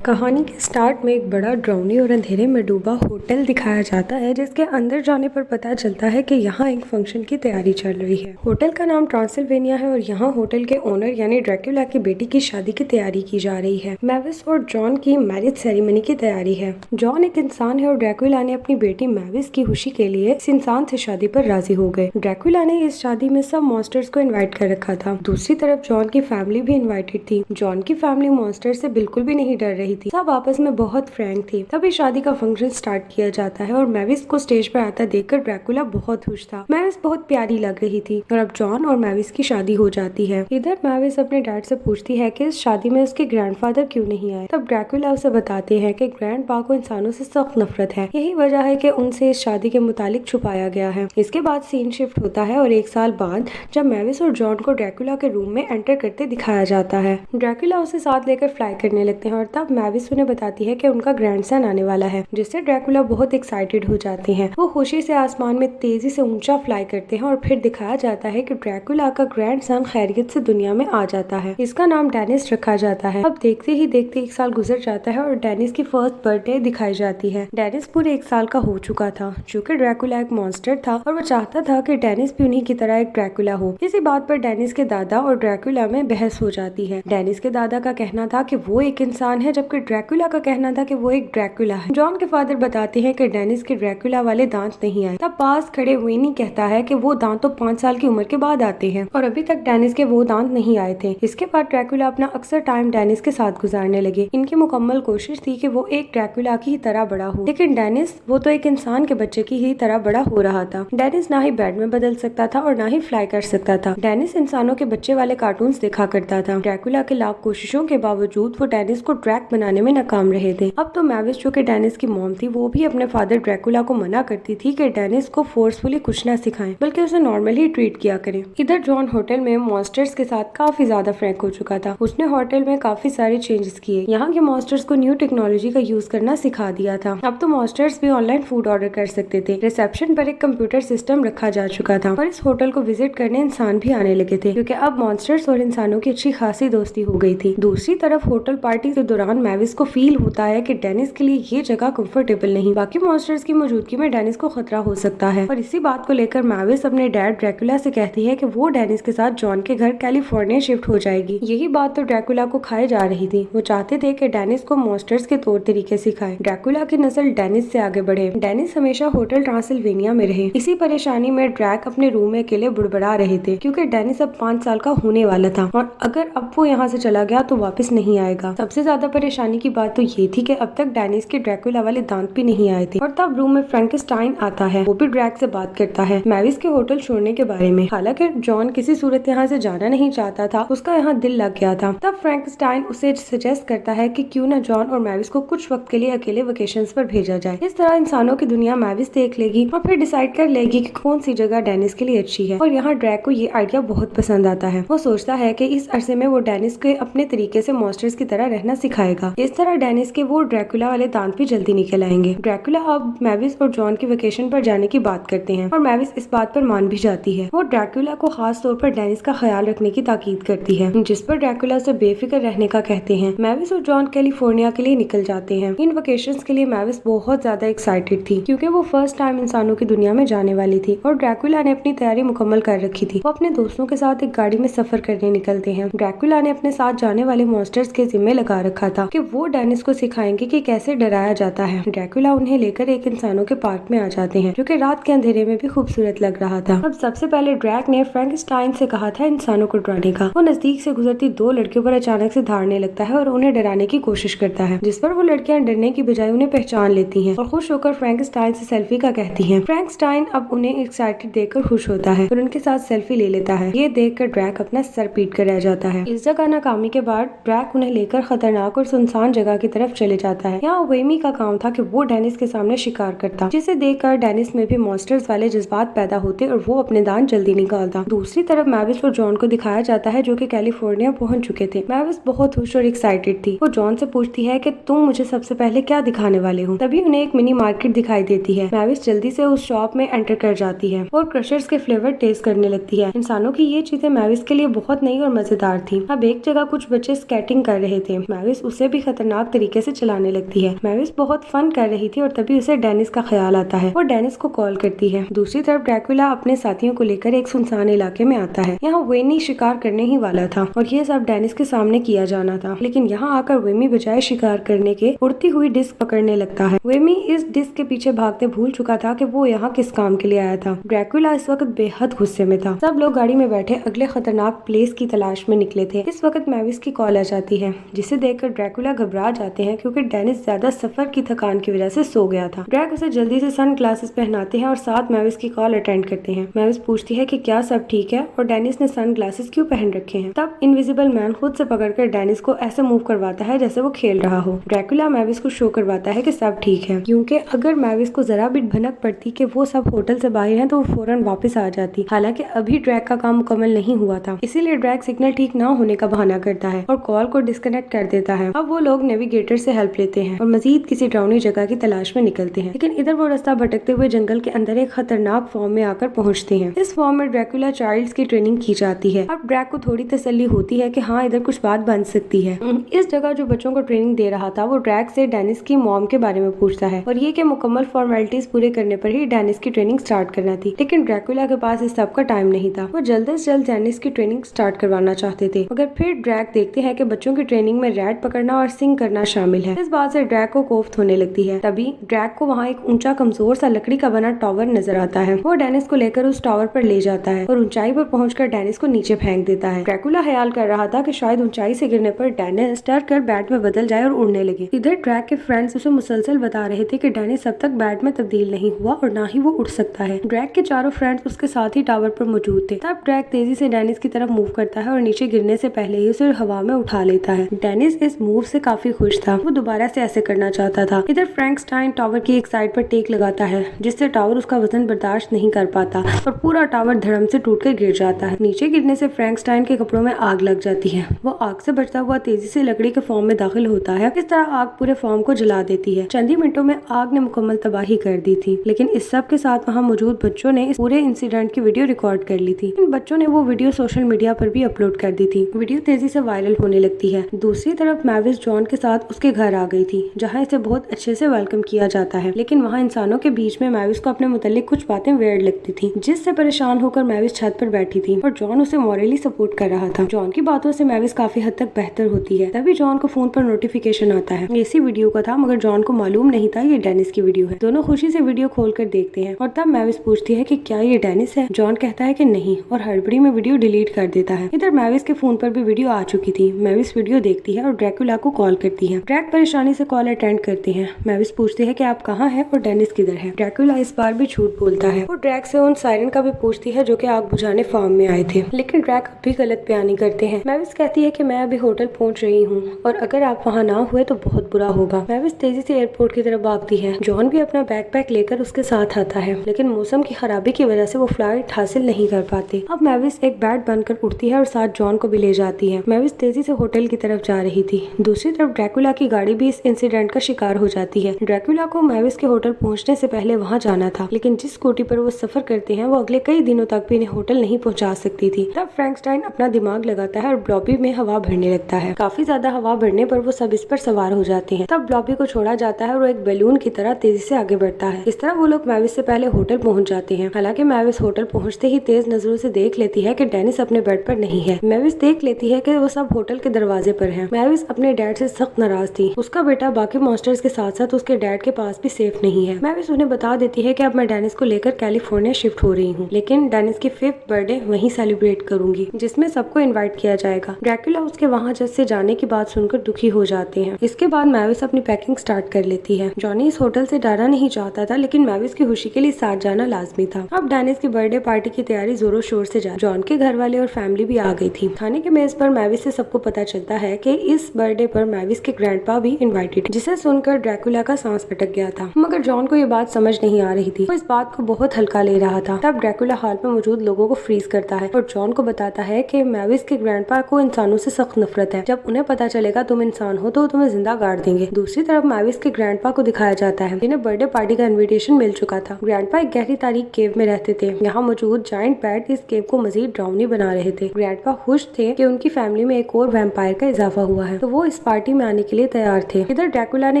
कहानी के स्टार्ट में एक बड़ा ड्राउनी और अंधेरे में डूबा होटल दिखाया जाता है, जिसके अंदर जाने पर पता चलता है कि यहाँ एक फंक्शन की तैयारी चल रही है। होटल का नाम ट्रांसिल्वेनिया है और यहाँ होटल के ओनर यानी ड्रैकुला की बेटी की शादी की तैयारी की जा रही है। मैविस और जॉन की मैरिज सेरेमनी की तैयारी है। जॉन एक इंसान है और ड्रैकुला ने अपनी बेटी मैविस की खुशी के लिए इस इंसान से शादी पर राजी हो गए। ड्रैकुला ने इस शादी में सब मॉन्स्टर्स को इन्वाइट कर रखा था। दूसरी तरफ जॉन की फैमिली भी इन्वाइटेड थी। जॉन की फैमिली मॉन्स्टर से बिल्कुल भी नहीं डर रही थी। सब आपस में बहुत फ्रैंक थी। तभी शादी का फंक्शन स्टार्ट किया जाता है और मैविस को स्टेज पर आता देखकर ड्रैकुला बहुत खुश था। मैविस बहुत प्यारी लग रही थी और अब जॉन और मैविस की शादी हो जाती है। इधर मैविस अपने डैड से पूछती है कि इस शादी में उसके ग्रैंडफादर क्यों नहीं आए। तब ड्रैकुला उसे बताते हैं कि ग्रैंडपा को इंसानों से सख्त नफरत है। यही वजह है कि उनसे इस शादी के मुतालिक छुपाया गया है। इसके बाद सीन शिफ्ट होता है और एक साल बाद जब मैविस और जॉन को ड्रैकुला के रूम में एंटर करते दिखाया जाता है। ड्रैकुला उसे साथ लेकर फ्लाई करने लगते हैं और तब मैविस उन्हें बताती है कि उनका ग्रैंडसन आने वाला है, जिससे ड्रैकुला बहुत एक्साइटेड हो जाते हैं। वो खुशी से आसमान में तेजी से ऊंचा फ्लाई करते हैं और फिर दिखाया जाता है कि ड्रैकुला का ग्रैंडसन खैरियत से दुनिया में आ जाता है। इसका नाम डेनिस रखा जाता है। अब देखते ही देखते एक साल गुजर जाता है और डेनिस की फर्स्ट बर्थडे दिखाई जाती है। डेनिस पूरे एक साल का हो चुका था। चूँकि ड्रैकुला एक मॉन्स्टर था और वो चाहता था कि डेनिस भी उन्हीं की तरह एक ड्रैकुला हो। इसी बात पर डेनिस के दादा और ड्रैकुला में बहस हो जाती है। डेनिस के दादा का कहना था कि वो एक इंसान है, जबकि ड्रैकुला का कहना था कि वो एक ड्रैकुला है। जॉन के फादर बताते हैं कि डेनिस के ड्रैकुला वाले दांत नहीं आए। तब पास खड़े विनी कहता है कि वो दांत तो 5 साल की उम्र के बाद आते हैं और अभी तक डेनिस के वो दांत नहीं आए थे। इसके बाद ड्रैकुला अपना अक्सर टाइम डेनिस के साथ गुजारने लगे। इनकी मुकम्मल कोशिश थी कि वो एक ड्रैकुला की ही तरह बड़ा हो, लेकिन डेनिस वो तो एक इंसान के बच्चे की ही तरह बड़ा हो रहा था। डेनिस ना ही बेड में बदल सकता था और ना ही फ्लाई कर सकता था। डेनिस इंसानों के बच्चे वाले कार्टून्स देखा करता था। ड्रैकुला के लाख कोशिशों के बावजूद वो डेनिस को ड्रैक बनाने में नाकाम रहे थे। अब तो मैविस जो कि डेनिस की मॉम थी, वो भी अपने फादर ड्रैकुला को मना करती थी कि डेनिस को फोर्सफुली कुछ ना सिखाएं, बल्कि उसे नॉर्मली ट्रीट किया करें। इधर जॉन होटल में मॉन्स्टर्स के साथ काफी ज्यादा फ्रैंक हो चुका था। उसने होटल में काफी सारे चेंजेस किए। यहाँ के मॉन्स्टर्स को न्यू टेक्नोलॉजी का यूज करना सिखा दिया था। अब तो मॉन्स्टर्स भी ऑनलाइन फूड ऑर्डर कर सकते थे। रिसेप्शन पर एक कंप्यूटर सिस्टम रखा जा चुका था और इस होटल को विजिट करने इंसान भी आने लगे थे, क्योंकि अब मॉन्स्टर्स और इंसानों की अच्छी खासी दोस्ती हो गई थी। दूसरी तरफ होटल पार्टी के दौरान मैविस को फील होता है कि डेनिस के लिए ये जगह कंफर्टेबल नहीं। बाकी मॉन्स्टर्स की मौजूदगी में डेनिस को खतरा हो सकता है और इसी बात को लेकर मैविस अपने डैड ड्रैकुला से कहती है कि वो डेनिस के साथ जॉन के घर कैलिफोर्निया शिफ्ट हो जाएगी। यही बात तो ड्रैकुला को खाए जा रही थी। वो चाहते थे कि डेनिस को मॉन्स्टर्स के तौर तरीके सिखाए। ड्रैकुला की नस्ल डेनिस से आगे बढ़े। डेनिस हमेशा होटल ट्रांसिल्वेनिया में रहे। इसी परेशानी में ड्रैक अपने रूम में अकेले बुड़बड़ा रहे थे, क्योंकि डेनिस अब 5 साल का होने वाला था और अगर अब वो यहाँ से चला गया तो वापस नहीं आएगा। सबसे ज्यादा परेशानी की बात तो ये थी कि अब तक डेनिस के ड्रैकुला वाले दांत भी नहीं आए थे। और तब रूम में फ्रैंकेस्टाइन आता है। वो भी ड्रैक से बात करता है मैविस के होटल छोड़ने के बारे में। हालांकि जॉन किसी सूरत यहाँ से जाना नहीं चाहता था, उसका यहाँ दिल लग गया था। तब फ्रैंकेस्टाइन उसे सजेस्ट करता है कि क्यों न जॉन और मैविस को कुछ वक्त के लिए अकेले वेकेशंस पर भेजा जाए। इस तरह इंसानों की दुनिया मैविस देख लेगी और फिर डिसाइड कर लेगी कि कौन सी जगह डेनिस के लिए अच्छी है। और यहाँ ड्रैक को ये आइडिया बहुत पसंद आता है। वो सोचता है कि इस अरसे में वो डेनिस के अपने तरीके से मॉन्स्टर्स की तरह रहना सिखाएगा। इस तरह डेनिस के वो ड्रैकुला वाले दांत भी जल्दी निकल आएंगे। ड्रैकुला अब मैविस और जॉन की वेकेशन पर जाने की बात करते हैं और मैविस इस बात पर मान भी जाती है। वो ड्रैकुला को खास तौर पर डेनिस का ख्याल रखने की ताकीद करती है, जिस पर ड्रैकुला उसे बेफिक्र रहने का कहते हैं। मैविस और जॉन कैलिफोर्निया के लिए निकल जाते हैं। इन वेकेशंस के लिए मैविस बहुत ज्यादा एक्साइटेड थी, क्योंकि वो फर्स्ट टाइम इंसानों की दुनिया में जाने वाली थी और ड्रैकुला ने अपनी तैयारी मुकम्मल कर रखी थी। वो अपने दोस्तों के साथ एक गाड़ी में सफर करने निकलते हैं। ड्रैकुला ने अपने साथ जाने वाले मॉन्स्टर्स के जिम्मे लगा रखा था कि वो डेनिस को सिखाएंगे कि कैसे डराया जाता है। ड्रैकुला उन्हें लेकर एक इंसानों के पार्क में आ जाते हैं, जो कि रात के अंधेरे में भी खूबसूरत लग रहा था। अब सबसे पहले ड्रैक ने फ्रैंकेस्टाइन से कहा था इंसानों को डराने का। वो नजदीक से गुजरती 2 लड़कियों पर अचानक से धाड़ने लगता है और उन्हें डराने की कोशिश करता है, जिस पर वो लड़कियां डरने की बजाय उन्हें पहचान लेती हैं और खुश होकर फ्रैंकेस्टाइन से सेल्फी का कहती हैं। फ्रैंकेस्टाइन अब उन्हें एक्साइटेड देखकर खुश होता है और उनके साथ सेल्फी ले लेता है। ये देखकर ड्रैक अपना सर पीट कर रह जाता है। इस जगह नाकामी के बाद ड्रैक उन्हें लेकर खतरनाक और सुनसान जगह की तरफ चले जाता है। यहाँ वेमी का काम था कि वो डेनिस के सामने शिकार करता, जिसे देखकर डेनिस में भी मॉन्स्टर्स वाले जज्बात पैदा होते और वो अपने दांत जल्दी निकालता। दूसरी तरफ मैविस और जॉन को दिखाया जाता है, जो कि कैलिफोर्निया पहुंच चुके थे। मैविस बहुत खुश और एक्साइटेड थी। वो जॉन से पूछती है कि तुम मुझे सबसे पहले क्या दिखाने वाले हो। तभी उन्हें एक मिनी मार्केट दिखाई देती है। मैविस जल्दी से उस शॉप में एंटर कर जाती है और क्रशर्स के फ्लेवर टेस्ट करने लगती है। इंसानों की ये चीजें मैविस के लिए बहुत नई और मजेदार थी। अब एक जगह कुछ बच्चे स्केटिंग कर रहे थे। मैविस उसे भी खतरनाक तरीके से चलाने लगती है। मैविस बहुत फन कर रही थी और तभी उसे डेनिस का ख्याल आता है। वो डेनिस को कॉल करती है। दूसरी तरफ ड्रैकुला अपने साथियों को लेकर एक सुनसान इलाके में आता है। यहाँ वेनी शिकार करने ही वाला था और ये सब डेनिस के सामने किया जाना था, लेकिन यहाँ आकर वेमी बजाय शिकार करने के उड़ती हुई डिस्क पकड़ने लगता है। वेमी इस डिस्क के पीछे भागते भूल चुका था कि वो यहाँ किस काम के लिए आया था। ड्रैकुला इस वक्त बेहद गुस्से में था। सब लोग गाड़ी में बैठे अगले खतरनाक प्लेस की तलाश में निकले थे। इस वक्त मैविस की कॉल आ जाती है, जिसे देखकर ड्रैकुला घबरा जाते हैं क्योंकि डेनिस ज्यादा सफर की थकान की वजह से सो गया था। ड्रैक उसे जल्दी से सन ग्लासेस पहनाते हैं और साथ मैविस की कॉल अटेंड करते हैं। मैविस पूछती है कि क्या सब ठीक है और डेनिस ने सन ग्लासेस क्यों पहन रखे हैं। तब इनविजिबल मैन खुद से पकड़कर डेनिस को ऐसे मूव करवाता है जैसे वो खेल रहा हो। ड्रैकुला मैविस को शो करवाता है कि सब ठीक है, क्योंकि अगर मैविस को जरा भी भनक पड़ती कि वो सब होटल से बाहर हैं तो वो फौरन वापस आ जाती। हालांकि अभी ड्रैक का काम मुकम्मल नहीं हुआ था, इसीलिए ड्रैक सिग्नल ठीक ना होने का बहाना करता है और कॉल को डिस्कनेक्ट कर देता है। अब वो लोग नेविगेटर से हेल्प लेते हैं और मजीद किसी डरावनी जगह की तलाश में निकलते हैं, लेकिन इधर वो रास्ता भटकते हुए जंगल के अंदर एक खतरनाक फॉर्म में आकर पहुंचते हैं। इस फॉर्म में ड्रैकुला चाइल्ड्स की ट्रेनिंग की जाती है। अब ड्रैक को थोड़ी तसल्ली होती है कि हाँ, इधर कुछ बात बन सकती है। इस जगह जो बच्चों को ट्रेनिंग दे रहा था वो ड्रैक से डेनिस की मॉम के बारे में पूछता है और ये कि मुकम्मल फॉर्मेलिटीज पूरे करने पर ही डेनिस की ट्रेनिंग स्टार्ट करना थी, लेकिन ड्रैकुला के पास इस सब का टाइम नहीं था। वो जल्द से जल्द डेनिस की ट्रेनिंग स्टार्ट करवाना चाहते थे, मगर फिर ड्रैक देखते हैं कि बच्चों की ट्रेनिंग में रैट पकड़ना और सिंग करना शामिल है। इस बात से ड्रैक को कोफ्त होने लगती है। तभी ड्रैक को वहाँ एक ऊंचा कमजोर सा लकड़ी का बना टावर नजर आता है। वो डेनिस को लेकर उस टावर पर ले जाता है और ऊंचाई पर पहुंचकर डेनिस को नीचे फेंक देता है। ड्रैकुला ख्याल कर रहा था कि शायद ऊंचाई से गिरने पर डेनिस डर कर बैट में बदल जाए और उड़ने लगे। इधर ड्रैक के फ्रेंड्स उसे मुसलसल बता रहे थे कि डेनिस अब तक बैट में तब्दील नहीं हुआ और ना ही वो उड़ सकता है। ड्रैक के चारों फ्रेंड्स उसके साथ ही टावर पर मौजूद थे। तब ड्रैक तेजी से डेनिस की तरफ मूव करता है और नीचे गिरने से पहले ही उसे हवा में उठा लेता है। डेनिस इस मूव से काफी खुश था, वो दोबारा से ऐसे करना चाहता था। इधर फ्रैंकस्टाइन टावर की एक साइड पर टेक लगाता है, जिससे टावर उसका वजन बर्दाश्त नहीं कर पाता और पूरा टावर धड़म से टूटकर गिर जाता है। नीचे गिरने से फ्रैंकस्टाइन के कपड़ों में आग लग जाती है। वो आग से बचता हुआ तेजी से लकड़ी के फॉर्म में दाखिल होता है। इस तरह आग पूरे फॉर्म को जला देती है। चंद ही मिनटों में आग ने मुकम्मल तबाही कर दी थी, लेकिन इस सब के साथ वहाँ मौजूद बच्चों ने इस पूरे इंसिडेंट की वीडियो रिकॉर्ड कर ली थी। इन बच्चों ने वो वीडियो सोशल मीडिया पर भी अपलोड कर दी थी। वीडियो तेजी से वायरल होने लगती है। दूसरी तरफ मैविस जॉन के साथ उसके घर आ गई थी, जहाँ इसे बहुत अच्छे से वेलकम किया जाता है, लेकिन वहाँ इंसानों के बीच में मैविस को अपने मुतालिक कुछ बातें वेयर्ड लगती थी, जिससे परेशान होकर मैविस छत पर बैठी थी और जॉन उसे मॉरली सपोर्ट कर रहा था। जॉन की बातों से मैविस काफी हद तक बेहतर होती है। तभी जॉन को फोन पर नोटिफिकेशन आता है। ये इसी वीडियो का था, मगर जॉन को मालूम नहीं था ये डेनिस की वीडियो है। दोनों खुशी से वीडियो खोल कर देखते हैं और तब मैविस पूछती है कि क्या ये डेनिस है। जॉन कहता है कि नहीं और हड़बड़ी में वीडियो डिलीट कर देता है। इधर मैविस के फोन पर भी वीडियो आ चुकी थी। मैविस वीडियो देखती है और ड्रैकुला को कॉल करती है। ड्रैक परेशानी से कॉल अटेंड करते हैं। मैविस पूछती है कि आप कहाँ हैं और डेनिस किधर है। ड्रैकुला इस बार भी झूठ बोलता है। वो ड्रैक से उन सायरन का भी पूछती है जो कि आग बुझाने फार्म में आए थे, लेकिन ड्रैक भी गलत बयानी करते हैं। मैविस कहती है कि मैं अभी होटल पहुंच रही हूँ और अगर आप वहाँ ना हुए तो बहुत बुरा होगा। मैविस तेजी से एयरपोर्ट की तरफ भागती है। जॉन भी अपना बैकपैक लेकर उसके साथ आता है, लेकिन मौसम की खराबी की वजह से वो फ्लाइट हासिल नहीं कर पाते। अब मैविस एक बैट बनकर उड़ती है और साथ जॉन को भी ले जाती है। मैविस तेजी से होटल की तरफ जा रही थी। दूसरी तरफ ड्रैकुला की गाड़ी भी इस इंसिडेंट का शिकार हो जाती है। ड्रैकुला को मैविस के होटल पहुंचने से पहले वहां जाना था, लेकिन जिस स्कूटी पर वो सफर करते हैं वो अगले कई दिनों तक भी इन्हें होटल नहीं पहुंचा सकती थी। तब फ्रैंकस्टाइन अपना दिमाग लगाता है और ब्लॉबी में हवा भरने लगता है। काफी ज्यादा हवा भरने पर वो सब इस पर सवार हो जाते हैं। तब ब्लॉबी को छोड़ा जाता है और एक बैलून की तरह तेजी से आगे बढ़ता है। इस तरह वो लोग मैविस से पहले होटल पहुंच जाते हैं। हालांकि मैविस होटल पहुंचते ही तेज नजरों से देख लेती है कि डेनिस अपने बेड पर नहीं है। मैविस देख लेती है कि वो सब होटल के दरवाजे पर हैं। मैविस अपने डैड से सख्त नाराज थी। उसका बेटा बाकी मॉन्स्टर्स के साथ साथ उसके डैड के पास भी सेफ नहीं है। मैविस उन्हें बता देती है कि अब मैं डेनिस को लेकर कैलिफोर्निया शिफ्ट हो रही हूँ, लेकिन डेनिस की 5th बर्थडे वहीं सेलिब्रेट करूंगी, जिसमें सबको इनवाइट किया जाएगा। ड्रैकुला उसके वहाँ जज से जाने की बात सुनकर दुखी हो जाते हैं। इसके बाद मैविस अपनी पैकिंग स्टार्ट कर लेती है। जॉनी इस होटल से जाना नहीं चाहता था, लेकिन मैविस की खुशी के लिए साथ जाना लाजमी था। अब डेनिस की बर्थडे पार्टी की तैयारी जोरों शोर से जा जॉन के घर वाले और फैमिली भी आ गई थी। खाने के मेज पर मैविस से सबको पता चलता है कि इस बर्थडे पर मैविस के ग्रैंडपा भी इनवाइटेड, जिसे सुनकर ड्रैकुला का सांस अटक गया था। मगर जॉन को ये बात समझ नहीं आ रही थी। वो इस बात को बहुत हल्का ले रहा था। तब ड्रैकुला हॉल में मौजूद लोगों को फ्रीज करता है और जॉन को बताता है कि मैविस के ग्रैंडपा को इंसानों से सख्त नफरत है। जब उन्हें पता चलेगा तुम इंसान हो तो तुम्हें जिंदा गाड़ देंगे। दूसरी तरफ मैविस के ग्रैंडपा को दिखाया जाता है, जिन्हें बर्थडे पार्टी का इन्विटेशन मिल चुका था। ग्रैंडपा एक गहरी तारीख केव में रहते थे। यहाँ मौजूद जायंट बैट इस केव को मजीद डरावनी बना रहे थे। ग्रैंडपा खुश थे कि उनकी फैमिली में एक और वैम्पायर का इजाफा हुआ है, तो वो इस पार्टी में आने के लिए तैयार थे। इधर ड्रैकुला ने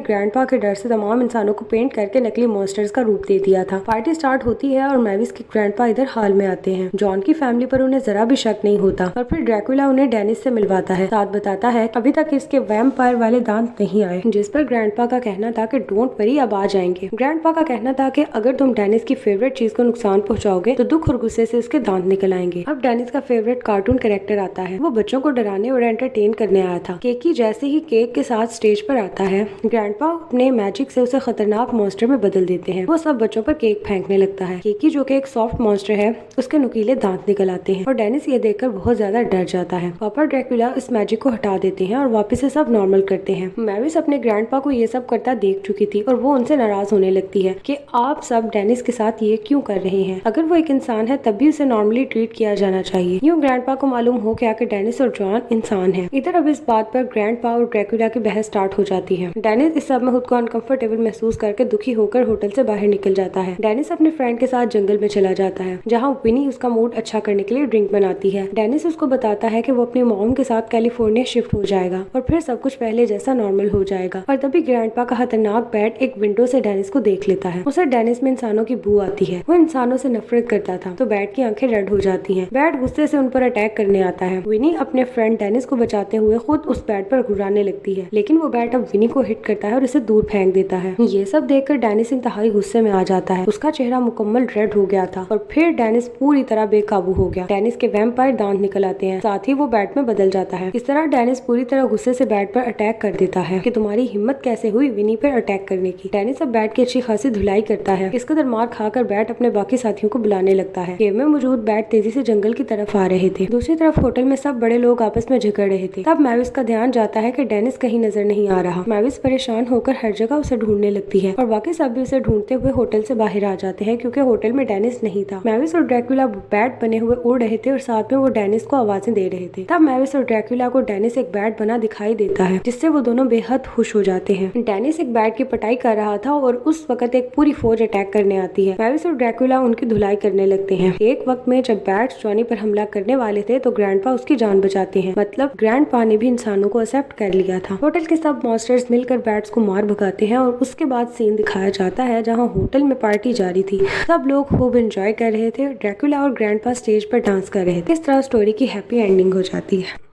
ग्रैंडपा के डर से तमाम इंसानों को पेंट करके नकली मॉन्स्टर्स का रूप दे दिया था। पार्टी स्टार्ट होती है और मैविस के ग्रैंडपा इधर हाल में आते हैं। जॉन की फैमिली पर उन्हें जरा भी शक नहीं होता और फिर ड्रैकुला उन्हें डेनिस से मिलवाता है। साथ बताता है अभी तक इसके वैम्पायर वाले दांत नहीं आए, जिस पर ग्रैंडपा का कहना था कि डोंट वरी, अब आ जाएंगे। ग्रैंडपा का कहना था कि अगर तुम डेनिस की फेवरेट चीज को नुकसान पहुंचाओगे तो दुख और गुस्से से उसके दांत निकल आएंगे। अब डेनिस का फेवरेट कार्टून कैरेक्टर आता है। वो बच्चों को डराने और एंटरटेन करने आया था। केकी जैसे ही केक के साथ स्टेज पर आता है, ग्रैंडपा अपने मैजिक से उसे खतरनाक मॉन्स्टर में बदल देते हैं। वो सब बच्चों पर केक फेंकने लगता है। केकी जो कि एक सॉफ्ट मॉन्स्टर है, उसके नुकीले दांत निकल आते हैं और डेनिस ये देखकर बहुत ज्यादा डर जाता है। पापा ड्रैकुला इस मैजिक को हटा देते हैं और वापस से सब नॉर्मल करते हैं। मैविस अपने ग्रैंडपा को ये सब करता देख चुकी थी और वो उनसे नाराज होने लगती है कि आप सब डेनिस के साथ ये क्यों कर रहे हैं। अगर वो एक इंसान है तब भी उसे नॉर्मली ट्रीट किया जाना चाहिए। यूँ ग्रैंडपा को मालूम हो गया कि डेनिस और जॉन इंसान है। इधर अब इस बात पर ग्रैंडपा और ड्रैकुला की बहस स्टार्ट हो जाती है। डेनिस इस सब में खुद को अनकंफर्टेबल महसूस करके दुखी होकर होटल से बाहर निकल जाता है। डेनिस अपने फ्रेंड के साथ जंगल में चला जाता है, जहाँ विनी उसका मूड अच्छा करने के लिए ड्रिंक बनाती है। डेनिस उसको बताता है कि वो अपनी मॉम के साथ कैलिफोर्निया शिफ्ट हो जाएगा और फिर सब कुछ पहले जैसा नॉर्मल हो जाएगा। और तभी ग्रैंडपा का खतरनाक बैट एक विंडो से डेनिस को देख लेता है। उसे डेनिस में इंसानों की बू आती है। वो इंसानों से नफरत करता था, तो बैट की आंखें रेड हो जाती हैं। बैट गुस्से से उन पर अटैक करने आता है। विनी अपने फ्रेंड डेनिस को बचाते हुए खुद उस बैट पर घुराने लगती है, लेकिन वो बैट अब विनी को हिट करता है और उसे दूर फेंक देता है। ये सब देखकर डेनिस इंतहाई गुस्से में आ जाता है। उसका चेहरा मुकम्मल रेड हो गया था और फिर डेनिस पूरी तरह बेकाबू हो गया। डेनिस के वैम्पायर दांत निकल आते हैं, साथ ही वो बैट में बदल जाता है। इस तरह डेनिस पूरी तरह गुस्से से बैट पर अटैक कर देता है कि तुम्हारी हिम्मत कैसे हुई विनी पर अटैक करने की। डेनिस अब बैट की अच्छी खासी धुलाई करता है। इस कदर मार खाकर बैट अपने बाकी साथियों को बुलाने लगता है। केव में मौजूद बैट तेजी से जंगल की तरफ आ रहे थे। दूसरी तरफ होटल में सब बड़े लोग आपस में झगड़ रहे थे। तब मैविस का ध्यान जाता है कि डेनिस कहीं नजर नहीं आ रहा। मैविस परेशान होकर हर जगह उसे ढूंढने लगती है और बाकी सब भी उसे ढूंढते हुए होटल से बाहर आ जाते हैं, क्योंकि होटल में डेनिस नहीं था। मैविस और ड्रैकुला बैट बने हुए उड़ रहे थे और साथ में वो डेनिस को आवाजें दे रहे थे। तब मैविस और ड्रैकुला को डेनिस एक बैट बना दिखाई देता है, जिससे वो दोनों बेहद खुश हो जाते हैं। डेनिस एक बैट की पिटाई कर रहा था और उस वक्त एक पूरी फौज अटैक करने आती है। मैविस और ड्रैकुला उनकी धुलाई करने लगते हैं। एक वक्त में जब बैट्स जॉनी पर हमला करने वाले थे तो ग्रैंडपा उसकी जान बचाते हैं। मतलब ग्रैंडपा ने भी इंसानों को एक्सेप्ट कर लिया था। होटल के सब मॉन्स्टर्स मिलकर बैट्स को मार भगाते हैं और उसके बाद सीन दिखाया जाता है जहाँ होटल में पार्टी जारी थी। सब लोग खूब एंजॉय कर रहे थे। ड्रैकुला और ग्रैंडपा स्टेज पर डांस कर रहे थे। इस तरह स्टोरी की हैप्पी एंडिंग हो जाती है।